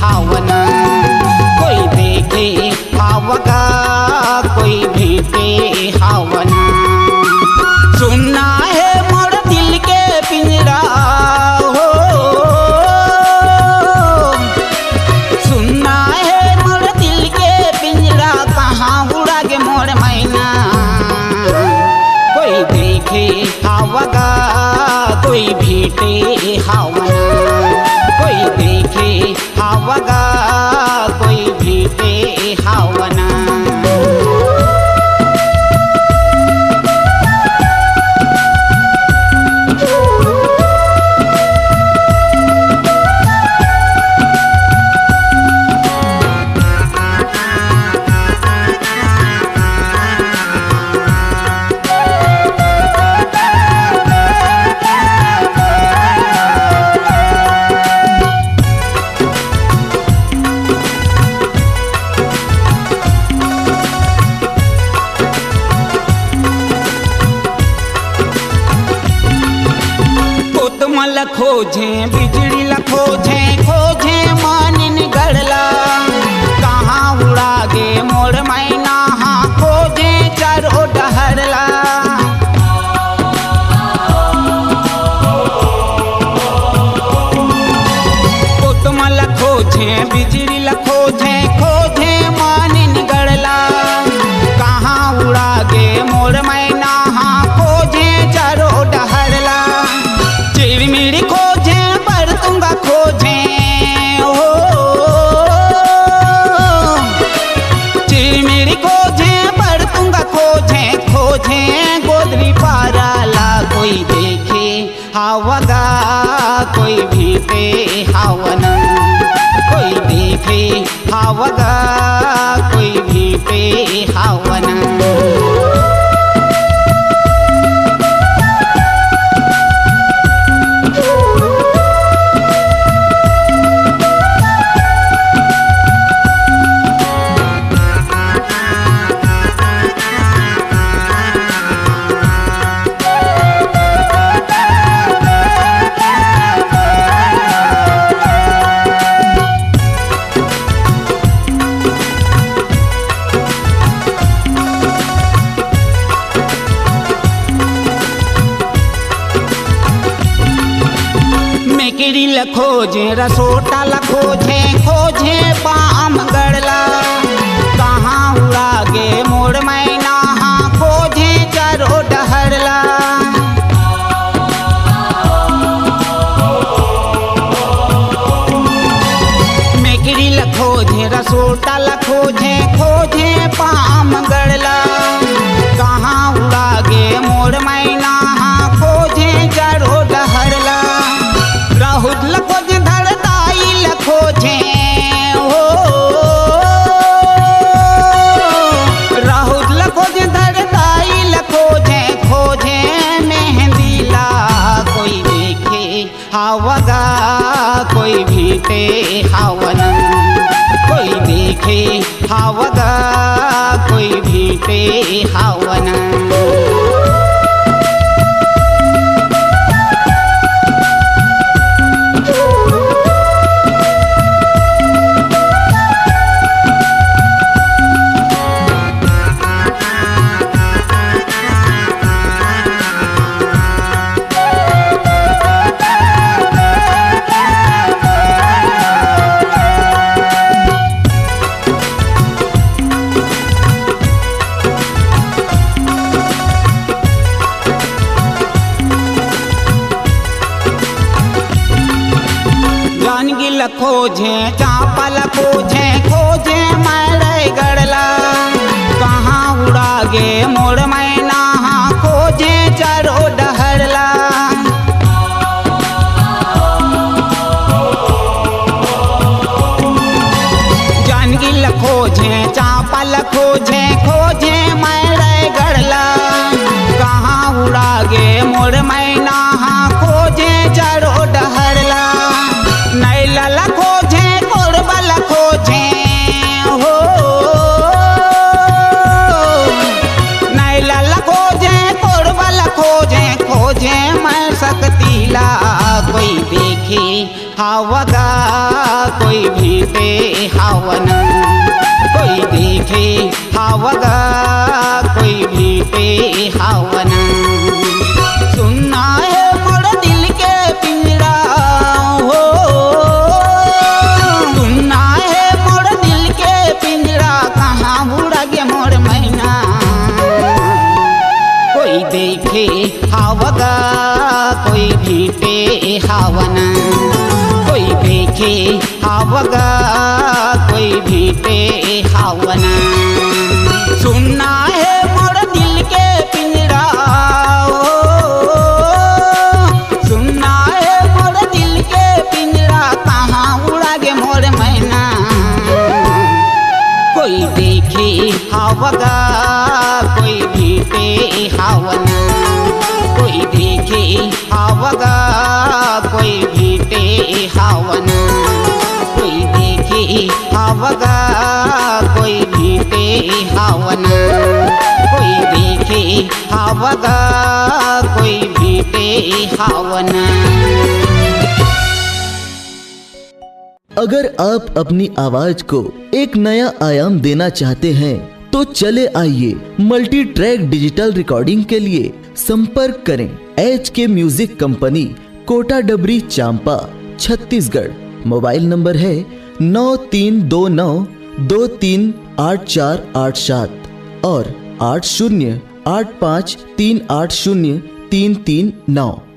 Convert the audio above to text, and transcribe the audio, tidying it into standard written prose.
हावन, कोई देखे हावगा कोई भेटे हावन। सुनना है मोर दिल के पिंजरा हो, सुनना है मोर दिल के पिंजरा, कहाँ उड़ा गे मोर मैना। कोई देखे हावगा कोई भेटे हावन, कोई देखे हावगा कोई भेटे हावना। मल खोजे बिजली ला खोजे खोजे मानिन गड़ला, कहाँ उड़ा गे मोर मैना हाँ खोजे चारों डहरला। मल खोजे बिजली ला खोजे खोजे मानिन गड़ला, कहाँ उड़ा गे मोर मैना हाँ खोजे चारों डहरला। चिड़मिड़ी खोजे पर तुंगा खोजे हो, चिड़मिड़ी खोजे पर तुंगा खोजे खोजे गोदरी पाराला। कोई देखे हावगा कोई भेटे हावन, कोई देखे हावगा कोई भेटे हावन। मेकड़ी ला खोजे रसोटा ला खोजे खोजे पाम गड़ला, कहाँ उड़ा गे मोर मैना हाँ खोजे चारों डहरला। मेकड़ी ला खोजे रसोटा ला खोजे खोजे पाम गड़ला, कहाँ उड़ा गे मोर मैना हाँ खोजे चारों डहरला। राहुल लखोज धड़ताई लखोजे हो, राहुल लखोज धड़ताई लखोजे खोजे मेहंदी ला। कोई देखे हावगा कोई भेटे हावन, कोई देखे हावगा कोई भेटे हावन। खोजे चापल खोजे खोजे मैरे गड़ला, कहाँ उड़ा गे मोर मैना हाँ खोजे चारों डहरला। जानगिल खोजे चापल खोजे खोजे मैरे गड़ला, कहाँ उड़ा गे मोर मैना हाँ खोजे चारों डहरला। नैला खोजे कोरबल खोजे हो, नैला खोजे कोरबल खोजे खोजे मैं सकतीला। कोई देखे हावगा कोई भेटे हावन, कोई देखे हावगा कोई भेटे हावन। सुनना है मोर दिल के पिंजरा हो, सुनना है मोर दिल के पिंजरा, कहाँ उड़ा गे मोर मैना। कोई देखे हावगा कोई भेटे हावन, कोई देखे हावगा कोई भेटे हावन। सुनना है मोर दिल के पिंजरा ओ, सुनना है मोर दिल के पिंजरा, कहाँ उड़ा गे मोर मैना। कोई देखे हावगा कोई भेटे हावन, कोई देखे हावगा कोई भेटे हावन, कोई देखे हावगा कोई भेटे हावन, कोई देखे हावगा कोई भेटे हावन। अगर आप अपनी आवाज को एक नया आयाम देना चाहते हैं तो चले आइए मल्टी ट्रैक डिजिटल रिकॉर्डिंग के लिए संपर्क करें HK म्यूजिक कंपनी, कोटा डबरी, चांपा, छत्तीसगढ़। मोबाइल नंबर है 9329238487 और 8085380339।